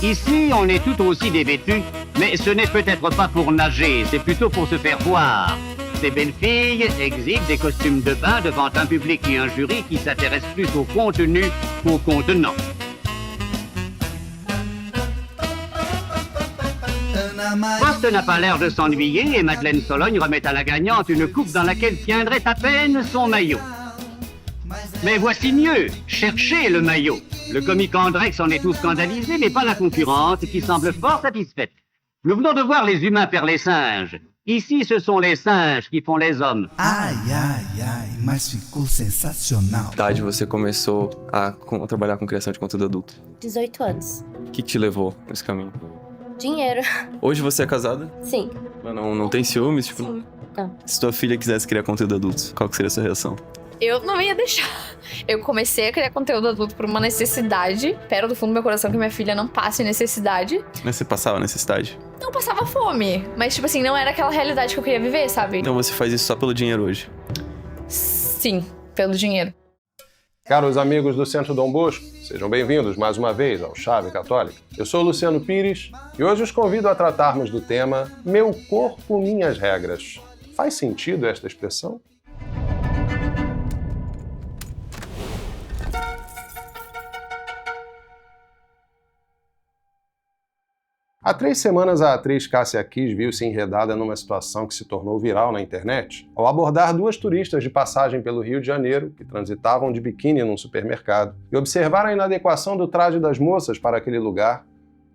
Ici, on est tout aussi dévêtus, mais ce n'est peut-être pas pour nager, c'est plutôt pour se faire voir. Ces belles filles exhibent des costumes de bain devant un public et un jury qui s'intéresse plus au contenu qu'au contenant. Prost n'a pas l'air de s'ennuyer et Madeleine Sologne remet à la gagnante une coupe dans laquelle tiendrait à peine son maillot. Mais voici mieux, cherchez le maillot. Le comique Andrex en est tout scandalisé, mais pas la concurrente qui semble fort satisfaite. Nous venons de voir les humains faire les singes. Ici, ce sont les singes qui font les hommes. Ai, ai, ai, mas ficou sensacional. Idade você começou a trabalhar com criação de conteúdo adulto? 18 anos. O que te levou nesse caminho? Dinheiro. Hoje você é casada? Sim. Mas não tem ciúmes? Tipo, Sim. Não. se tua filha quisesse criar conteúdo adulto, qual que seria a sua reação? Eu não ia deixar. Eu comecei a criar conteúdo adulto por uma necessidade. Espero do fundo do meu coração que minha filha não passe necessidade. Mas você passava necessidade? Não passava fome. Mas, tipo assim, não era aquela realidade que eu queria viver, sabe? Então você faz isso só pelo dinheiro hoje? Sim, pelo dinheiro. Caros amigos do Centro Dom Bosco, sejam bem-vindos mais uma vez ao Chave Católica. Eu sou Luciano Pires e hoje os convido a tratarmos do tema Meu Corpo, Minhas Regras. Faz sentido esta expressão? Há 3 semanas, a atriz Cássia Kiss viu-se enredada numa situação que se tornou viral na internet ao abordar 2 turistas de passagem pelo Rio de Janeiro que transitavam de biquíni num supermercado e observar a inadequação do traje das moças para aquele lugar.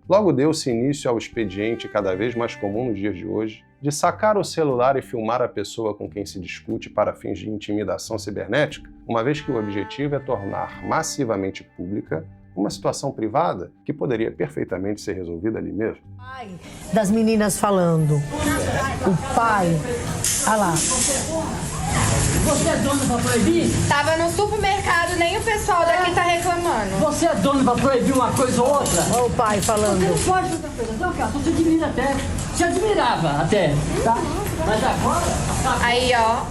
Logo deu-se início ao expediente cada vez mais comum nos dias de hoje de sacar o celular e filmar a pessoa com quem se discute para fins de intimidação cibernética, uma vez que o objetivo é tornar massivamente pública uma situação privada que poderia perfeitamente ser resolvida ali mesmo. Pai das meninas falando. O pai. Ah lá. Você é dono pra proibir? Tava no supermercado, nem o pessoal daqui tá reclamando. Você é dono pra proibir uma coisa ou outra? Olha o pai falando. Você não pode fazer coisa, não, cara. Você admira até. Se admirava até, tá? Mas agora... Aí, ó.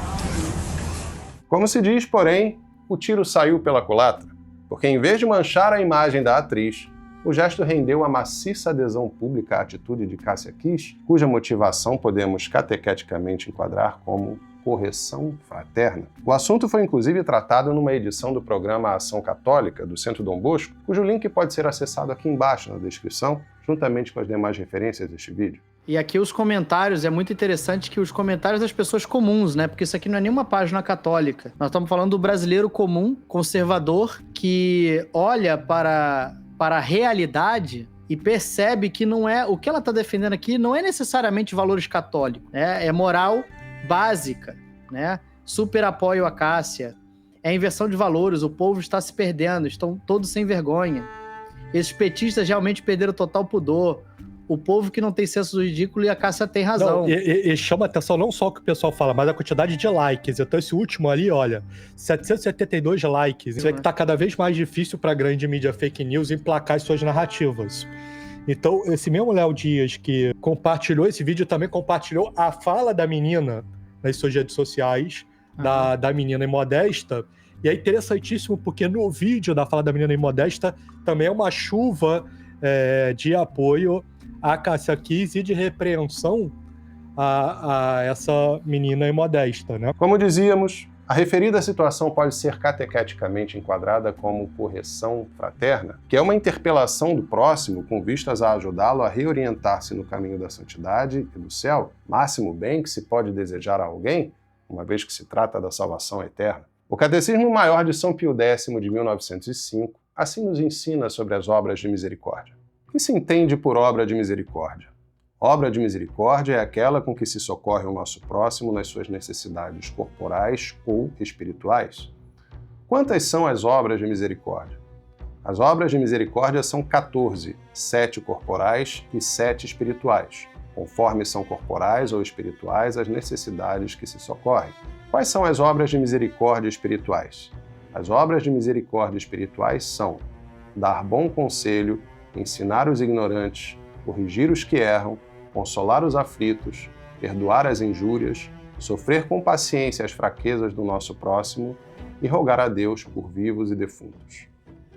Como se diz, porém, o tiro saiu pela culatra. Porque em vez de manchar a imagem da atriz, o gesto rendeu a maciça adesão pública à atitude de Cássia Kiss, cuja motivação podemos catequeticamente enquadrar como correção fraterna. O assunto foi inclusive tratado numa edição do programa Ação Católica, do Centro Dom Bosco, cujo link pode ser acessado aqui embaixo na descrição, juntamente com as demais referências deste vídeo. E aqui os comentários, é muito interessante que os comentários das pessoas comuns, né? Porque isso aqui não é nenhuma página católica. Nós estamos falando do brasileiro comum, conservador, que olha para a realidade e percebe que não é o que ela está defendendo aqui não é necessariamente valores católicos, né? É moral básica, né? Super apoio a Cássia. É inversão de valores, o povo está se perdendo, estão todos sem vergonha. Esses petistas realmente perderam total pudor. O povo que não tem senso do ridículo e a Cássia tem razão. Não, e chama atenção não só o que o pessoal fala, mas a quantidade de likes. Então esse último ali, olha, 772 likes. Isso é que tá cada vez mais difícil pra grande mídia fake news emplacar as suas narrativas. Então, esse mesmo Léo Dias que compartilhou esse vídeo também compartilhou a fala da menina nas suas redes sociais, da menina imodesta. E é interessantíssimo porque no vídeo da fala da menina imodesta também é uma chuva de apoio a Cássia Kiss e de repreensão a essa menina imodesta, né? Como dizíamos, a referida situação pode ser catequeticamente enquadrada como correção fraterna, que é uma interpelação do próximo com vistas a ajudá-lo a reorientar-se no caminho da santidade e do céu, máximo bem que se pode desejar a alguém, uma vez que se trata da salvação eterna. O Catecismo Maior de São Pio X, de 1905, assim nos ensina sobre as obras de misericórdia. O que se entende por obra de misericórdia? Obra de misericórdia é aquela com que se socorre o nosso próximo nas suas necessidades corporais ou espirituais. Quantas são as obras de misericórdia? As obras de misericórdia são 14, 7 corporais e 7 espirituais, conforme são corporais ou espirituais as necessidades que se socorrem. Quais são as obras de misericórdia espirituais? As obras de misericórdia espirituais são dar bom conselho, ensinar os ignorantes, corrigir os que erram, consolar os aflitos, perdoar as injúrias, sofrer com paciência as fraquezas do nosso próximo e rogar a Deus por vivos e defuntos.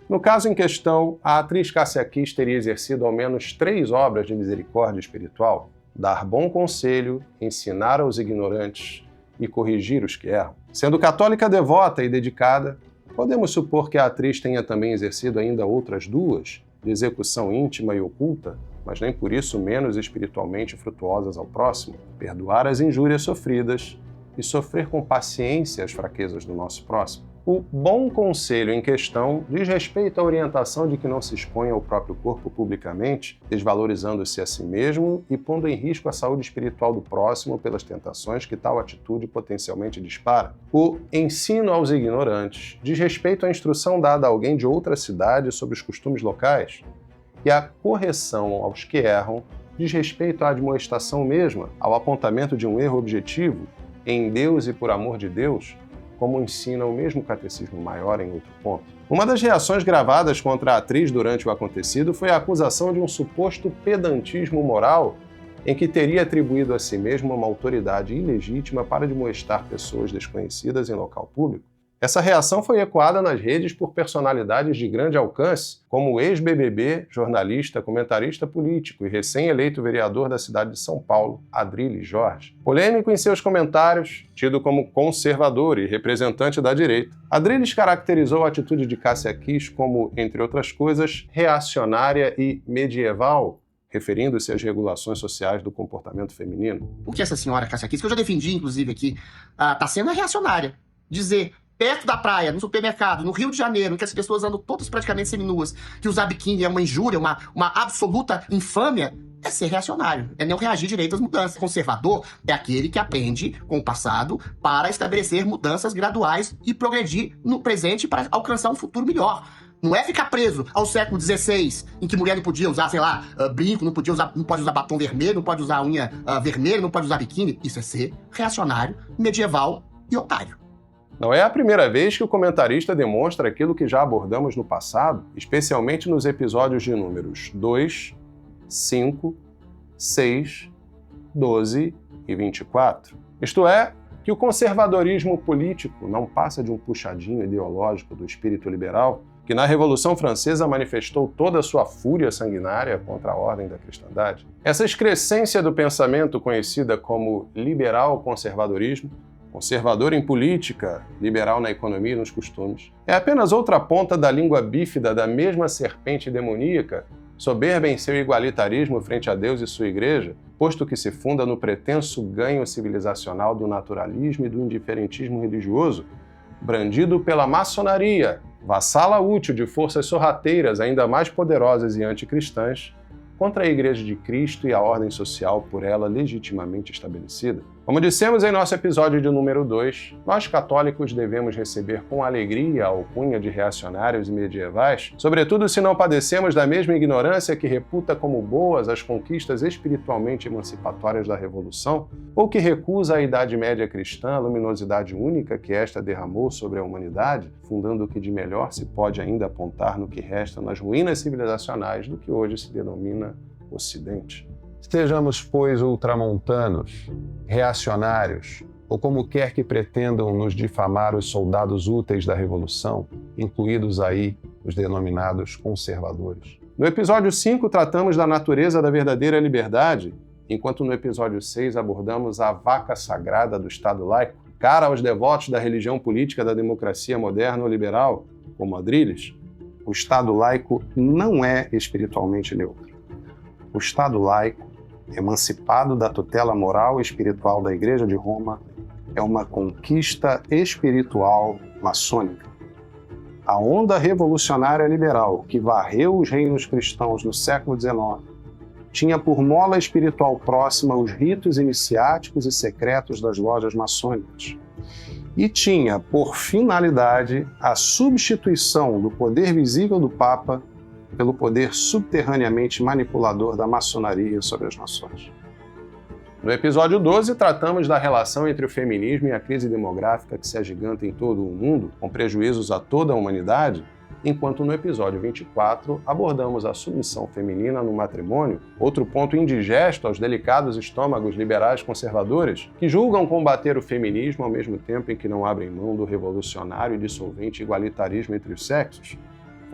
No caso em questão, a atriz Cássia Kiss teria exercido ao menos 3 obras de misericórdia espiritual: dar bom conselho, ensinar aos ignorantes e corrigir os que erram. Sendo católica devota e dedicada, podemos supor que a atriz tenha também exercido ainda outras 2, de execução íntima e oculta, mas nem por isso menos espiritualmente frutuosas ao próximo: perdoar as injúrias sofridas e sofrer com paciência as fraquezas do nosso próximo. O bom conselho em questão diz respeito à orientação de que não se exponha ao próprio corpo publicamente, desvalorizando-se a si mesmo e pondo em risco a saúde espiritual do próximo pelas tentações que tal atitude potencialmente dispara. O ensino aos ignorantes diz respeito à instrução dada a alguém de outra cidade sobre os costumes locais. E a correção aos que erram diz respeito à admoestação mesma, ao apontamento de um erro objetivo, em Deus e por amor de Deus, como ensina o mesmo catecismo maior em outro ponto. Uma das reações gravadas contra a atriz durante o acontecido foi a acusação de um suposto pedantismo moral em que teria atribuído a si mesma uma autoridade ilegítima para admoestar pessoas desconhecidas em local público. Essa reação foi ecoada nas redes por personalidades de grande alcance, como o ex-BBB, jornalista, comentarista político e recém-eleito vereador da cidade de São Paulo, Adrilles Jorge. Polêmico em seus comentários, tido como conservador e representante da direita, Adrilles caracterizou a atitude de Cássia Kiss como, entre outras coisas, reacionária e medieval, referindo-se às regulações sociais do comportamento feminino. O que essa senhora Cássia Kiss, que eu já defendi, inclusive, aqui, está sendo reacionária. Dizer, perto da praia, no supermercado, no Rio de Janeiro, em que as pessoas andam todas praticamente seminuas, que usar biquíni é uma injúria, uma absoluta infâmia, é ser reacionário, é não reagir direito às mudanças. Conservador é aquele que aprende com o passado para estabelecer mudanças graduais e progredir no presente para alcançar um futuro melhor. Não é ficar preso ao século XVI, em que mulher não podia usar, sei lá, brinco, não pode usar batom vermelho, não pode usar unha vermelha, não pode usar biquíni. Isso é ser reacionário, medieval e otário. Não é a primeira vez que o comentarista demonstra aquilo que já abordamos no passado, especialmente nos episódios de números 2, 5, 6, 12 e 24. Isto é, que o conservadorismo político não passa de um puxadinho ideológico do espírito liberal, que na Revolução Francesa manifestou toda a sua fúria sanguinária contra a ordem da cristandade. Essa excrescência do pensamento, conhecida como liberal-conservadorismo, conservador em política, liberal na economia e nos costumes, é apenas outra ponta da língua bífida da mesma serpente demoníaca, soberba em seu igualitarismo frente a Deus e sua igreja, posto que se funda no pretenso ganho civilizacional do naturalismo e do indiferentismo religioso, brandido pela maçonaria, vassala útil de forças sorrateiras ainda mais poderosas e anticristãs, contra a Igreja de Cristo e a ordem social por ela legitimamente estabelecida. Como dissemos em nosso episódio de número 2, nós católicos devemos receber com alegria a alcunha de reacionários e medievais, sobretudo se não padecemos da mesma ignorância que reputa como boas as conquistas espiritualmente emancipatórias da Revolução, ou que recusa a Idade Média cristã, a luminosidade única que esta derramou sobre a humanidade, fundando o que de melhor se pode ainda apontar no que resta nas ruínas civilizacionais do que hoje se denomina Ocidente. Sejamos, pois, ultramontanos, reacionários, ou como quer que pretendam nos difamar os soldados úteis da Revolução, incluídos aí os denominados conservadores. No episódio 5 tratamos da natureza da verdadeira liberdade, enquanto no episódio 6 abordamos a vaca sagrada do Estado laico, cara aos devotos da religião política da democracia moderna ou liberal, como Adrilles. O Estado laico não é espiritualmente neutro. O Estado laico, emancipado da tutela moral e espiritual da Igreja de Roma, é uma conquista espiritual maçônica. A onda revolucionária liberal que varreu os reinos cristãos no século XIX tinha por mola espiritual próxima os ritos iniciáticos e secretos das lojas maçônicas e tinha por finalidade a substituição do poder visível do Papa pelo poder subterraneamente manipulador da maçonaria sobre as nações. No episódio 12, tratamos da relação entre o feminismo e a crise demográfica que se agiganta em todo o mundo, com prejuízos a toda a humanidade, enquanto no episódio 24 abordamos a submissão feminina no matrimônio, outro ponto indigesto aos delicados estômagos liberais conservadores, que julgam combater o feminismo ao mesmo tempo em que não abrem mão do revolucionário e dissolvente igualitarismo entre os sexos,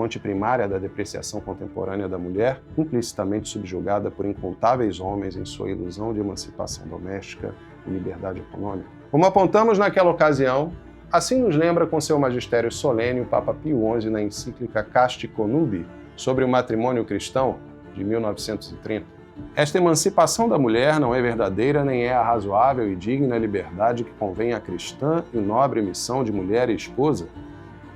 fonte primária da depreciação contemporânea da mulher, implicitamente subjugada por incontáveis homens em sua ilusão de emancipação doméstica e liberdade econômica. Como apontamos naquela ocasião, assim nos lembra com seu magistério solene o Papa Pio XI na encíclica Casti Connubii sobre o matrimônio cristão, de 1930. Esta emancipação da mulher não é verdadeira nem é a razoável e digna liberdade que convém à cristã e nobre missão de mulher e esposa.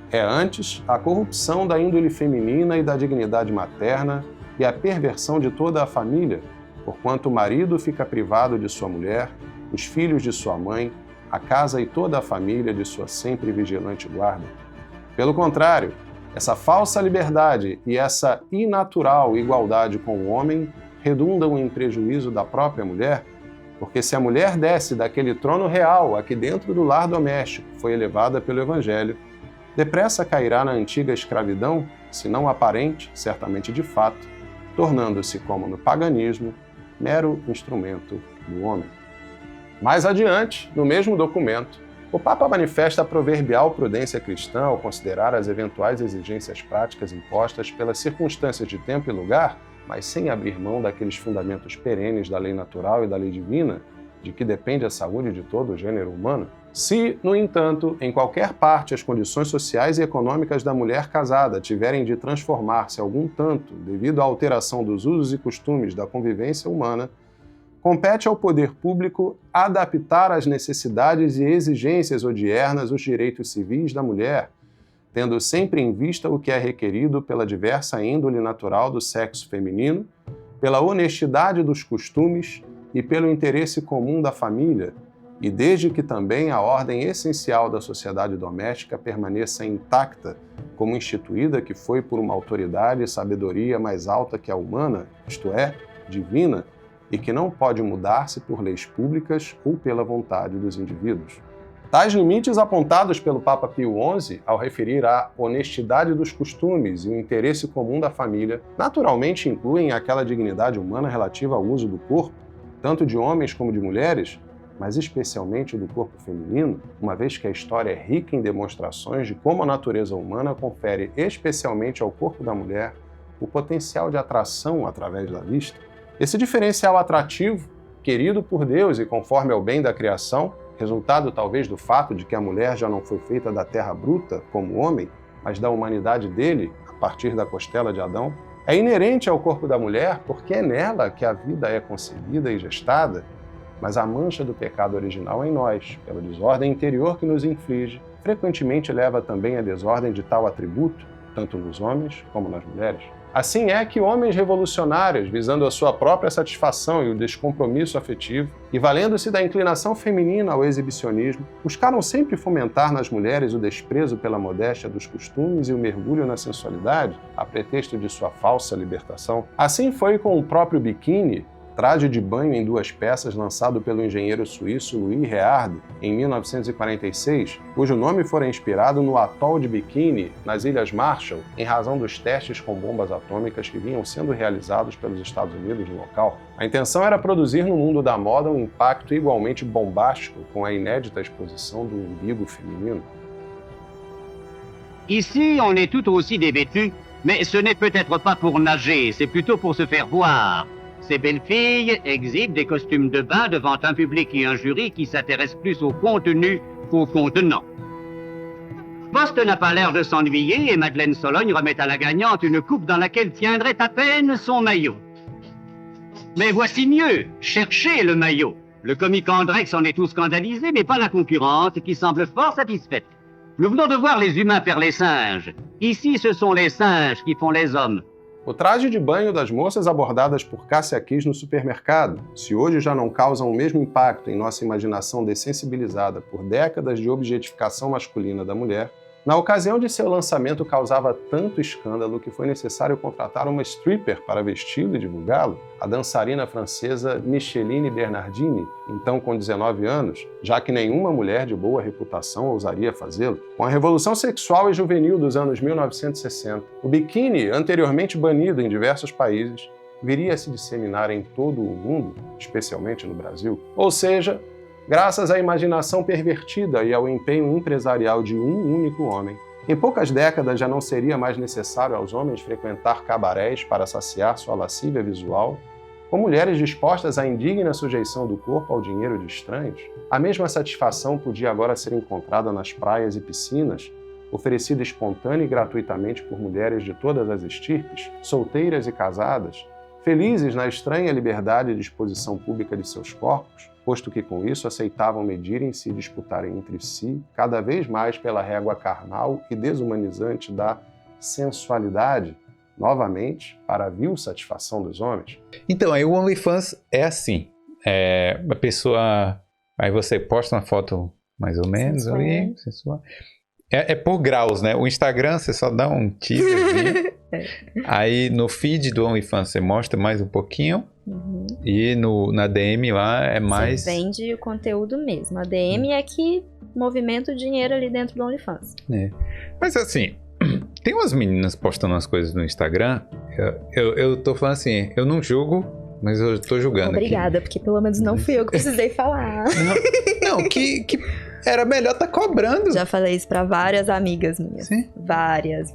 É antes a corrupção da índole feminina e da dignidade materna e a perversão de toda a família, porquanto o marido fica privado de sua mulher, os filhos de sua mãe, a casa e toda a família de sua sempre vigilante guarda. Pelo contrário, essa falsa liberdade e essa inatural igualdade com o homem redundam em prejuízo da própria mulher, porque se a mulher desce daquele trono real a que dentro do lar doméstico foi elevada pelo Evangelho, depressa cairá na antiga escravidão, se não aparente, certamente de fato, tornando-se, como no paganismo, mero instrumento do homem. Mais adiante, no mesmo documento, o Papa manifesta a proverbial prudência cristã ao considerar as eventuais exigências práticas impostas pelas circunstâncias de tempo e lugar, mas sem abrir mão daqueles fundamentos perenes da lei natural e da lei divina, de que depende a saúde de todo o gênero humano. Se, no entanto, em qualquer parte as condições sociais e econômicas da mulher casada tiverem de transformar-se algum tanto devido à alteração dos usos e costumes da convivência humana, compete ao poder público adaptar às necessidades e exigências odiernas os direitos civis da mulher, tendo sempre em vista o que é requerido pela diversa índole natural do sexo feminino, pela honestidade dos costumes e pelo interesse comum da família, e desde que também a ordem essencial da sociedade doméstica permaneça intacta, como instituída que foi por uma autoridade e sabedoria mais alta que a humana, isto é, divina, e que não pode mudar-se por leis públicas ou pela vontade dos indivíduos. Tais limites apontados pelo Papa Pio XI, ao referir à honestidade dos costumes e o interesse comum da família, naturalmente incluem aquela dignidade humana relativa ao uso do corpo, tanto de homens como de mulheres, mas especialmente do corpo feminino, uma vez que a história é rica em demonstrações de como a natureza humana confere especialmente ao corpo da mulher o potencial de atração através da vista. Esse diferencial atrativo, querido por Deus e conforme ao bem da criação, resultado talvez do fato de que a mulher já não foi feita da terra bruta, como o homem, mas da humanidade dele, a partir da costela de Adão, é inerente ao corpo da mulher porque é nela que a vida é concebida e gestada, mas a mancha do pecado original em nós, pela desordem interior que nos inflige, frequentemente leva também à desordem de tal atributo, tanto nos homens como nas mulheres. Assim é que homens revolucionários, visando a sua própria satisfação e o descompromisso afetivo, e valendo-se da inclinação feminina ao exibicionismo, buscaram sempre fomentar nas mulheres o desprezo pela modéstia dos costumes e o mergulho na sensualidade, a pretexto de sua falsa libertação. Assim foi com o próprio biquíni, traje de banho em 2 peças lançado pelo engenheiro suíço Louis Reard em 1946, cujo nome fora inspirado no atol de Bikini, nas Ilhas Marshall, em razão dos testes com bombas atômicas que vinham sendo realizados pelos Estados Unidos no local. A intenção era produzir no mundo da moda um impacto igualmente bombástico com a inédita exposição do umbigo feminino. Ici, on est tout aussi dévêtus, mais ce n'est peut-être pas pour nager, c'est plutôt pour se faire voir. Ces belles filles exhibent des costumes de bain devant un public et un jury qui s'intéressent plus au contenu qu'au contenant. Poste n'a pas l'air de s'ennuyer et Madeleine Sologne remet à la gagnante une coupe dans laquelle tiendrait à peine son maillot. Mais voici mieux, cherchez le maillot. Le comique Andrex en est tout scandalisé, mais pas la concurrente qui semble fort satisfaite. Nous venons de voir les humains faire les singes. Ici, ce sont les singes qui font les hommes. O traje de banho das moças abordadas por Cássia Kiss no supermercado, se hoje já não causam o mesmo impacto em nossa imaginação dessensibilizada por décadas de objetificação masculina da mulher, na ocasião de seu lançamento causava tanto escândalo que foi necessário contratar uma stripper para vesti-lo e divulgá-lo, a dançarina francesa Micheline Bernardini, então com 19 anos, já que nenhuma mulher de boa reputação ousaria fazê-lo. Com a revolução sexual e juvenil dos anos 1960, o biquíni, anteriormente banido em diversos países, viria a se disseminar em todo o mundo, especialmente no Brasil. Ou seja, graças à imaginação pervertida e ao empenho empresarial de um único homem, Em poucas décadas já não seria mais necessário aos homens frequentar cabarés para saciar sua lascívia visual, com mulheres dispostas à indigna sujeição do corpo ao dinheiro de estranhos. A mesma satisfação podia agora ser encontrada nas praias e piscinas, oferecida espontânea e gratuitamente por mulheres de todas as estirpes, solteiras e casadas, felizes na estranha liberdade de exposição pública de seus corpos, posto que com isso aceitavam medirem-se e disputarem entre si, cada vez mais pela régua carnal e desumanizante da sensualidade, novamente, para a vil satisfação dos homens. Então, aí o OnlyFans é assim. A pessoa... Aí você posta uma foto mais ou menos Sensual. ali, sensual. É por graus, né? O Instagram você só dá um teaserzinho. Aí no feed do OnlyFans você mostra mais um pouquinho. E na DM lá é mais... Você vende o conteúdo mesmo. A DM é que movimenta o dinheiro ali dentro do OnlyFans. Mas assim, tem umas meninas postando umas coisas no Instagram. Eu tô falando assim, eu não julgo, mas eu tô julgando. Obrigada, porque pelo menos não fui eu que precisei falar. Não, que era melhor tá cobrando. Já falei isso pra várias amigas minhas. Sim? Várias.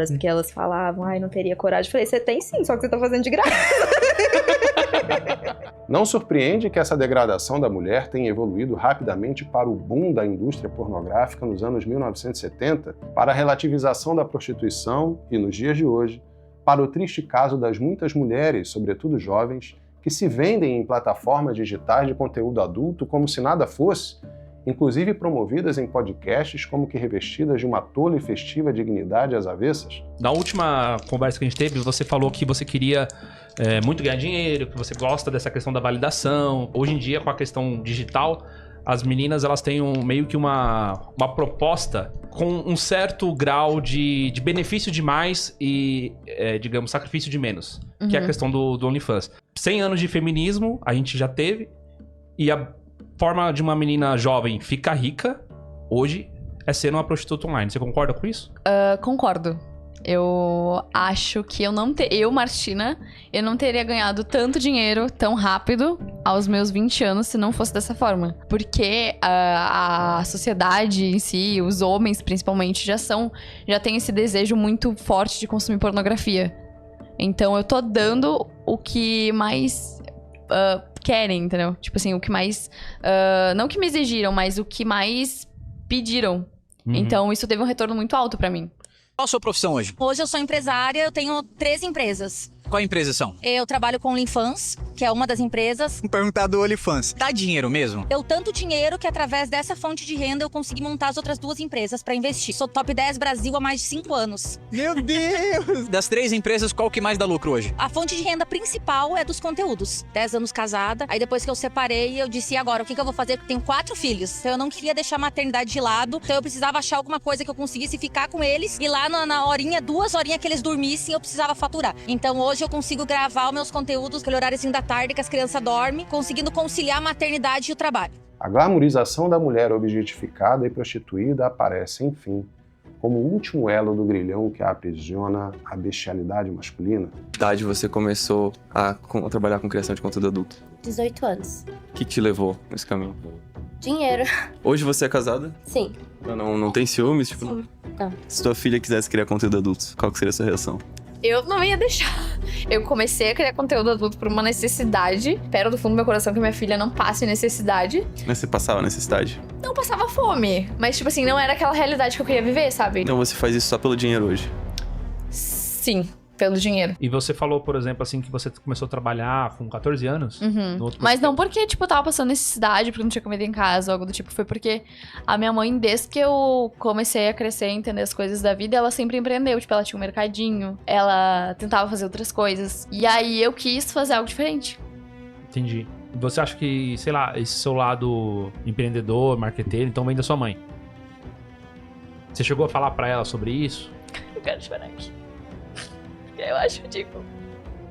Porque elas falavam, ai, não teria coragem. Eu falei, você tem sim, só que você tá fazendo de graça. Não surpreende que essa degradação da mulher tenha evoluído rapidamente para o boom da indústria pornográfica nos anos 1970, para a relativização da prostituição e, nos dias de hoje, para o triste caso das muitas mulheres, sobretudo jovens, que se vendem em plataformas digitais de conteúdo adulto como se nada fosse, inclusive promovidas em podcasts como que revestidas de uma tola e festiva dignidade às avessas. Na última conversa que a gente teve, você falou que você queria muito ganhar dinheiro, que você gosta dessa questão da validação. Hoje em dia, com a questão digital, as meninas elas têm meio que uma proposta com um certo grau de benefício de mais e, digamos, sacrifício de menos. Que é a questão do OnlyFans. 100 anos de feminismo a gente já teve, e a forma de uma menina jovem ficar rica, hoje, é ser uma prostituta online. Você concorda com isso? Concordo. Eu acho que eu, Martina, eu não teria ganhado tanto dinheiro tão rápido aos meus 20 anos se não fosse dessa forma. Porque a sociedade em si, os homens principalmente, já tem esse desejo muito forte de consumir pornografia. Então eu tô dando o que mais querem, entendeu? Tipo assim, o que mais... não que me exigiram, mas o que mais pediram. Então isso teve um retorno muito alto pra mim. Qual a sua profissão hoje? Hoje eu sou empresária, eu tenho 3 empresas. Qual empresas são? Eu trabalho com OnlyFans, que é uma das empresas. Vou perguntar do OnlyFans. Dá dinheiro mesmo? Eu tanto dinheiro que através dessa fonte de renda eu consegui montar as outras 2 empresas pra investir. Sou top 10 Brasil há mais de 5 anos. Meu Deus! Das 3 empresas, qual que mais dá lucro hoje? A fonte de renda principal é dos conteúdos. 10 anos casada. Aí depois que eu separei, eu disse, e agora? O que eu vou fazer? Porque eu tenho 4 filhos. Então eu não queria deixar a maternidade de lado. Então eu precisava achar alguma coisa que eu conseguisse ficar com eles. E lá na horinha, 2 horinhas que eles dormissem, eu precisava faturar. Então hoje eu consigo gravar os meus conteúdos aquele horáriozinho da tarde que as crianças dormem, conseguindo conciliar a maternidade e o trabalho. A glamorização da mulher objetificada e prostituída aparece, enfim, como o último elo do grilhão que a aprisiona a bestialidade masculina. Que idade você começou a trabalhar com criação de conteúdo adulto? 18 anos. O que te levou nesse caminho? Dinheiro. Hoje você é casada? Sim. Não tem ciúmes? Tipo, Sim. Não. Se tua filha quisesse criar conteúdo adulto, qual que seria a sua reação? Eu não ia deixar. Eu comecei a criar conteúdo adulto por uma necessidade. Espero do fundo do meu coração que minha filha não passe necessidade. Mas você passava necessidade? Não passava fome. Mas, tipo assim, não era aquela realidade que eu queria viver, sabe? Então você faz isso só pelo dinheiro hoje? Sim, pelo dinheiro. E você falou, por exemplo, assim, que você começou a trabalhar com 14 anos? Mas não porque, tipo, eu tava passando necessidade, porque não tinha comida em casa, ou algo do tipo. Foi porque a minha mãe, desde que eu comecei a crescer e entender as coisas da vida, ela sempre empreendeu. Tipo, ela tinha um mercadinho, ela tentava fazer outras coisas. E aí eu quis fazer algo diferente. Entendi. E você acha que, sei lá, esse seu lado empreendedor, marqueteiro, então vem da sua mãe? Você chegou a falar pra ela sobre isso? Eu quero chorar aqui. Eu acho, tipo,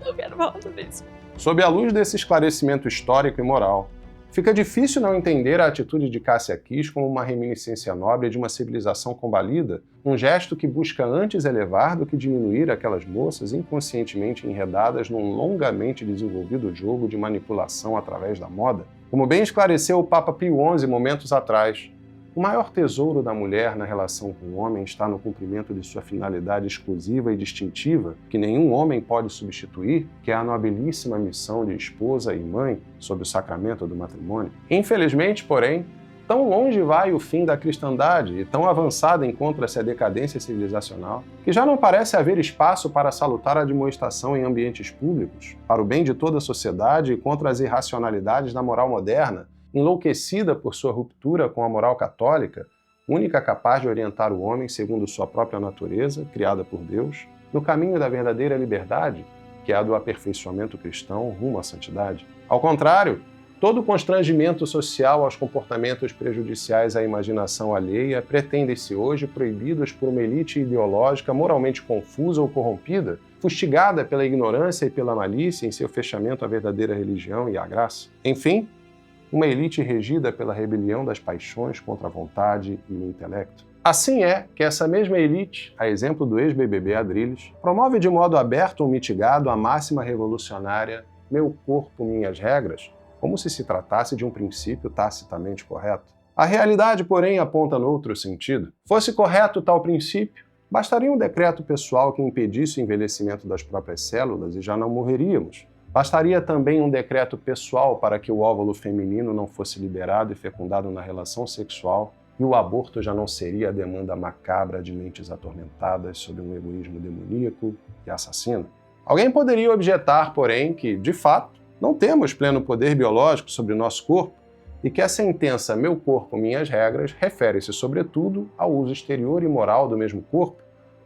eu quero falar sobre isso. Sob a luz desse esclarecimento histórico e moral, fica difícil não entender a atitude de Cássia Kiss como uma reminiscência nobre de uma civilização combalida, um gesto que busca antes elevar do que diminuir aquelas moças inconscientemente enredadas num longamente desenvolvido jogo de manipulação através da moda. Como bem esclareceu o Papa Pio XI momentos atrás, O maior tesouro da mulher na relação com o homem está no cumprimento de sua finalidade exclusiva e distintiva, que nenhum homem pode substituir, que é a nobilíssima missão de esposa e mãe sob o sacramento do matrimônio. Infelizmente, porém, tão longe vai o fim da cristandade e tão avançada encontra-se a decadência civilizacional, que já não parece haver espaço para salutar admoestação em ambientes públicos, para o bem de toda a sociedade e contra as irracionalidades da moral moderna, enlouquecida por sua ruptura com a moral católica, única capaz de orientar o homem segundo sua própria natureza, criada por Deus, no caminho da verdadeira liberdade, que é a do aperfeiçoamento cristão rumo à santidade. Ao contrário, todo constrangimento social aos comportamentos prejudiciais à imaginação alheia pretende-se hoje proibidos por uma elite ideológica moralmente confusa ou corrompida, fustigada pela ignorância e pela malícia em seu fechamento à verdadeira religião e à graça. Enfim, uma elite regida pela rebelião das paixões contra a vontade e o intelecto. Assim é que essa mesma elite, a exemplo do ex-BBB Adrilles, promove de modo aberto ou mitigado a máxima revolucionária "meu corpo, minhas regras", como se tratasse de um princípio tacitamente correto. A realidade, porém, aponta noutro sentido. Fosse correto tal princípio, bastaria um decreto pessoal que impedisse o envelhecimento das próprias células e já não morreríamos. Bastaria também um decreto pessoal para que o óvulo feminino não fosse liberado e fecundado na relação sexual, e o aborto já não seria a demanda macabra de mentes atormentadas sob um egoísmo demoníaco e assassino. Alguém poderia objetar, porém, que, de fato, não temos pleno poder biológico sobre o nosso corpo e que a sentença "meu corpo, minhas regras" refere-se, sobretudo, ao uso exterior e moral do mesmo corpo,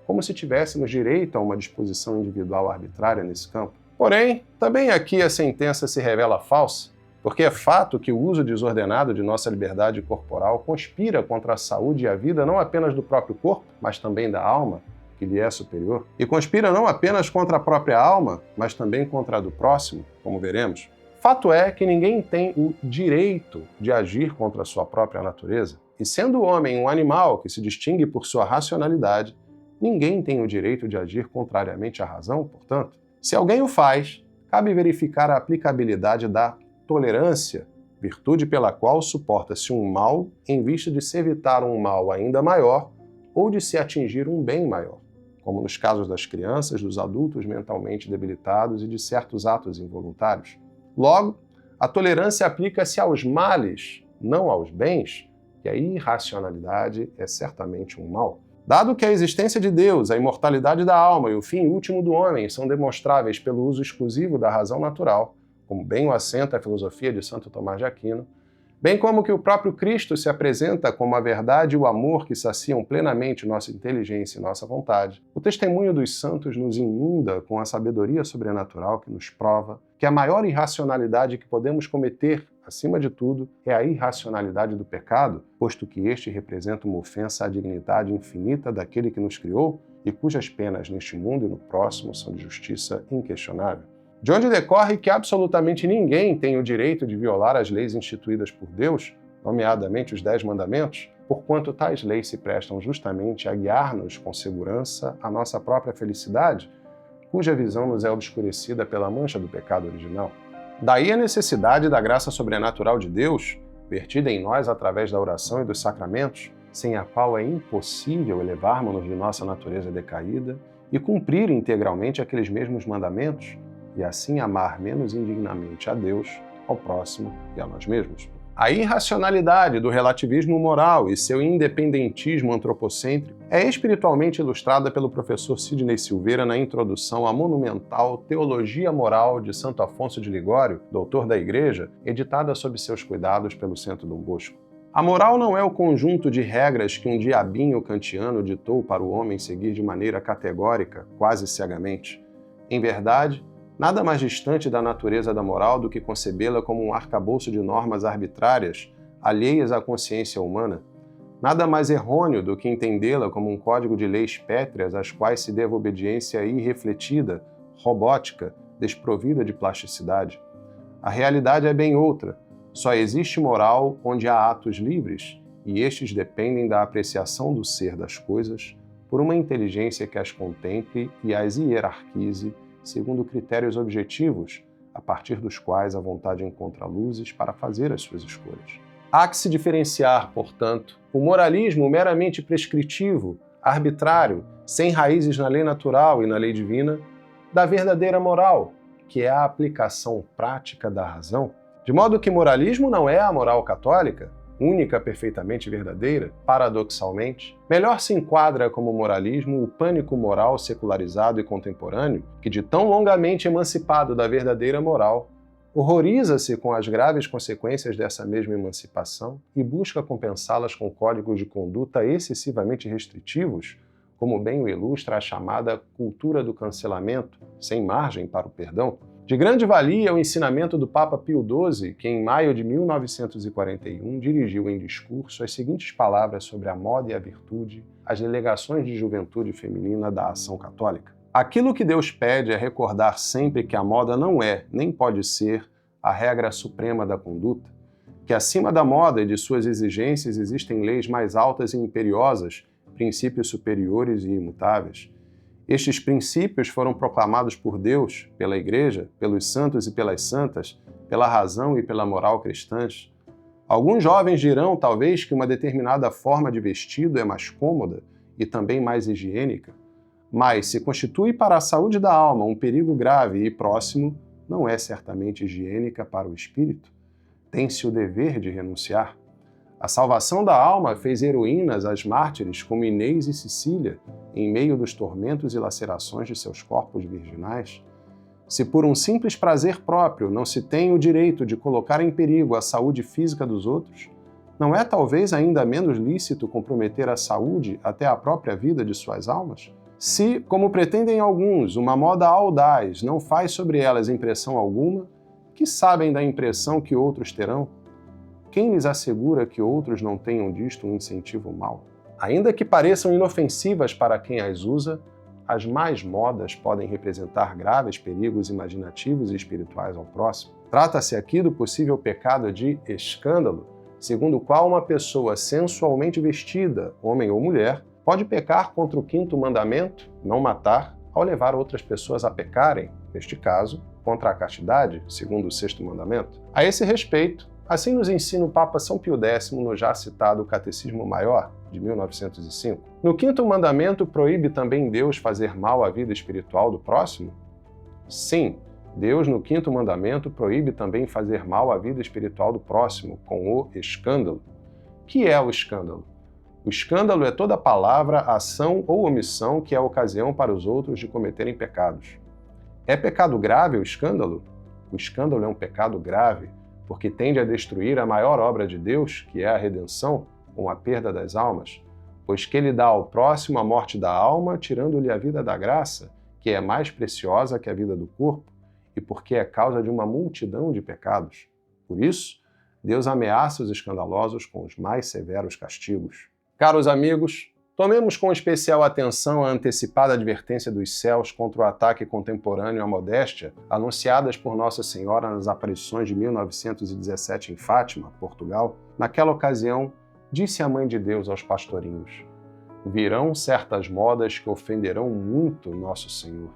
como se tivéssemos direito a uma disposição individual arbitrária nesse campo. Porém, também aqui a sentença se revela falsa, porque é fato que o uso desordenado de nossa liberdade corporal conspira contra a saúde e a vida não apenas do próprio corpo, mas também da alma, que lhe é superior, e conspira não apenas contra a própria alma, mas também contra a do próximo, como veremos. Fato é que ninguém tem o direito de agir contra a sua própria natureza, e sendo o homem um animal que se distingue por sua racionalidade, ninguém tem o direito de agir contrariamente à razão, portanto. Se alguém o faz, cabe verificar a aplicabilidade da tolerância, virtude pela qual suporta-se um mal em vista de se evitar um mal ainda maior ou de se atingir um bem maior, como nos casos das crianças, dos adultos mentalmente debilitados e de certos atos involuntários. Logo, a tolerância aplica-se aos males, não aos bens, e a irracionalidade é certamente um mal. Dado que a existência de Deus, a imortalidade da alma e o fim último do homem são demonstráveis pelo uso exclusivo da razão natural, como bem o assenta a filosofia de Santo Tomás de Aquino, bem como que o próprio Cristo se apresenta como a verdade e o amor que saciam plenamente nossa inteligência e nossa vontade, o testemunho dos santos nos inunda com a sabedoria sobrenatural que nos prova que a maior irracionalidade que podemos cometer, acima de tudo, é a irracionalidade do pecado, posto que este representa uma ofensa à dignidade infinita daquele que nos criou e cujas penas neste mundo e no próximo são de justiça inquestionável. De onde decorre que absolutamente ninguém tem o direito de violar as leis instituídas por Deus, nomeadamente os 10 mandamentos, porquanto tais leis se prestam justamente a guiar-nos com segurança à nossa própria felicidade, cuja visão nos é obscurecida pela mancha do pecado original. Daí a necessidade da graça sobrenatural de Deus, vertida em nós através da oração e dos sacramentos, sem a qual é impossível elevarmos-nos de nossa natureza decaída e cumprir integralmente aqueles mesmos mandamentos, e assim amar menos indignamente a Deus, ao próximo e a nós mesmos. A irracionalidade do relativismo moral e seu independentismo antropocêntrico é espiritualmente ilustrada pelo professor Sidney Silveira na introdução à monumental Teologia Moral de Santo Afonso de Ligório, doutor da Igreja, editada sob seus cuidados pelo Centro Dom Bosco. A moral não é o conjunto de regras que um diabinho kantiano ditou para o homem seguir de maneira categórica, quase cegamente. Em verdade, nada mais distante da natureza da moral do que concebê-la como um arcabouço de normas arbitrárias, alheias à consciência humana. Nada mais errôneo do que entendê-la como um código de leis pétreas às quais se deve obediência irrefletida, robótica, desprovida de plasticidade. A realidade é bem outra. Só existe moral onde há atos livres, e estes dependem da apreciação do ser das coisas por uma inteligência que as contemple e as hierarquize segundo critérios objetivos, a partir dos quais a vontade encontra luzes para fazer as suas escolhas. Há que se diferenciar, portanto, o moralismo meramente prescritivo, arbitrário, sem raízes na lei natural e na lei divina, da verdadeira moral, que é a aplicação prática da razão. De modo que moralismo não é a moral católica, única, perfeitamente verdadeira, paradoxalmente. Melhor se enquadra como moralismo o pânico moral secularizado e contemporâneo, que de tão longamente emancipado da verdadeira moral, horroriza-se com as graves consequências dessa mesma emancipação e busca compensá-las com códigos de conduta excessivamente restritivos, como bem o ilustra a chamada cultura do cancelamento, sem margem para o perdão. De grande valia é o ensinamento do Papa Pio XII, que em maio de 1941 dirigiu em discurso as seguintes palavras sobre a moda e a virtude às delegações de juventude feminina da Ação Católica. Aquilo que Deus pede é recordar sempre que a moda não é, nem pode ser, a regra suprema da conduta, que acima da moda e de suas exigências existem leis mais altas e imperiosas, princípios superiores e imutáveis. Estes princípios foram proclamados por Deus, pela Igreja, pelos santos e pelas santas, pela razão e pela moral cristãs. Alguns jovens dirão, talvez, que uma determinada forma de vestido é mais cômoda e também mais higiênica, mas se constitui para a saúde da alma um perigo grave e próximo, não é certamente higiênica para o espírito. Tem-se o dever de renunciar. A salvação da alma fez heroínas as mártires como Inês e Cecília, em meio dos tormentos e lacerações de seus corpos virginais. Se por um simples prazer próprio não se tem o direito de colocar em perigo a saúde física dos outros, não é talvez ainda menos lícito comprometer a saúde até a própria vida de suas almas? Se, como pretendem alguns, uma moda audaz não faz sobre elas impressão alguma, que sabem da impressão que outros terão? Quem lhes assegura que outros não tenham disto um incentivo mau? Ainda que pareçam inofensivas para quem as usa, as más modas podem representar graves perigos imaginativos e espirituais ao próximo. Trata-se aqui do possível pecado de escândalo, segundo o qual uma pessoa sensualmente vestida, homem ou mulher, pode pecar contra o 5º mandamento, não matar, ao levar outras pessoas a pecarem, neste caso, contra a castidade, segundo o 6º mandamento. A esse respeito, assim nos ensina o Papa São Pio X no já citado Catecismo Maior, de 1905. No 5º mandamento, proíbe também Deus fazer mal à vida espiritual do próximo? Sim, Deus no 5º mandamento proíbe também fazer mal à vida espiritual do próximo, com o escândalo. Que é o escândalo? O escândalo é toda palavra, ação ou omissão que é ocasião para os outros de cometerem pecados. É pecado grave o escândalo? O escândalo é um pecado grave, porque tende a destruir a maior obra de Deus, que é a redenção, com a perda das almas, pois que ele dá ao próximo a morte da alma, tirando-lhe a vida da graça, que é mais preciosa que a vida do corpo, e porque é causa de uma multidão de pecados. Por isso, Deus ameaça os escandalosos com os mais severos castigos. Caros amigos, tomemos com especial atenção a antecipada advertência dos céus contra o ataque contemporâneo à modéstia, anunciadas por Nossa Senhora nas aparições de 1917 em Fátima, Portugal. Naquela ocasião, disse a Mãe de Deus aos pastorinhos: virão certas modas que ofenderão muito Nosso Senhor.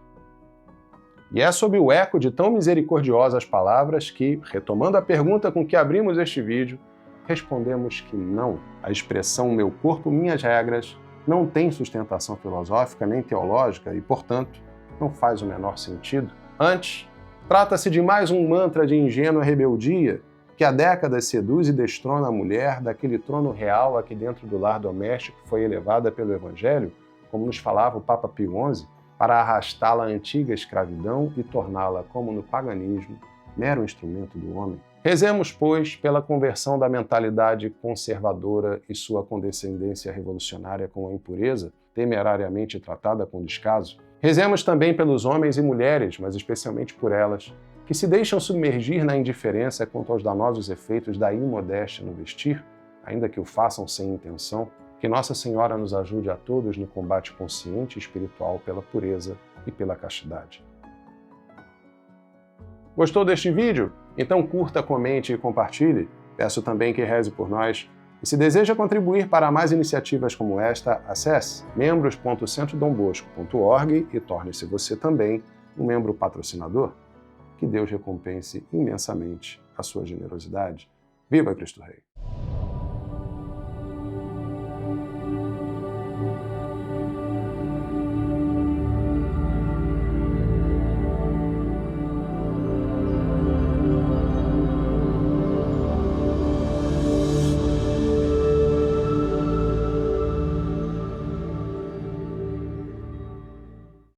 E é sob o eco de tão misericordiosas palavras que, retomando a pergunta com que abrimos este vídeo, respondemos que não. A expressão meu corpo, minhas regras não tem sustentação filosófica nem teológica e, portanto, não faz o menor sentido. Antes, trata-se de mais um mantra de ingênua rebeldia que há décadas seduz e destrona a mulher daquele trono real aqui dentro do lar doméstico que foi elevada pelo Evangelho, como nos falava o Papa Pio XI, para arrastá-la à antiga escravidão e torná-la, como no paganismo, mero instrumento do homem. Rezemos, pois, pela conversão da mentalidade conservadora e sua condescendência revolucionária com a impureza, temerariamente tratada com descaso. Rezemos também pelos homens e mulheres, mas especialmente por elas, que se deixam submergir na indiferença quanto aos danosos efeitos da imodéstia no vestir, ainda que o façam sem intenção. Que Nossa Senhora nos ajude a todos no combate consciente e espiritual pela pureza e pela castidade. Gostou deste vídeo? Então curta, comente e compartilhe. Peço também que reze por nós. E se deseja contribuir para mais iniciativas como esta, acesse membros.centrodombosco.org e torne-se você também um membro patrocinador. Que Deus recompense imensamente a sua generosidade. Viva Cristo Rei!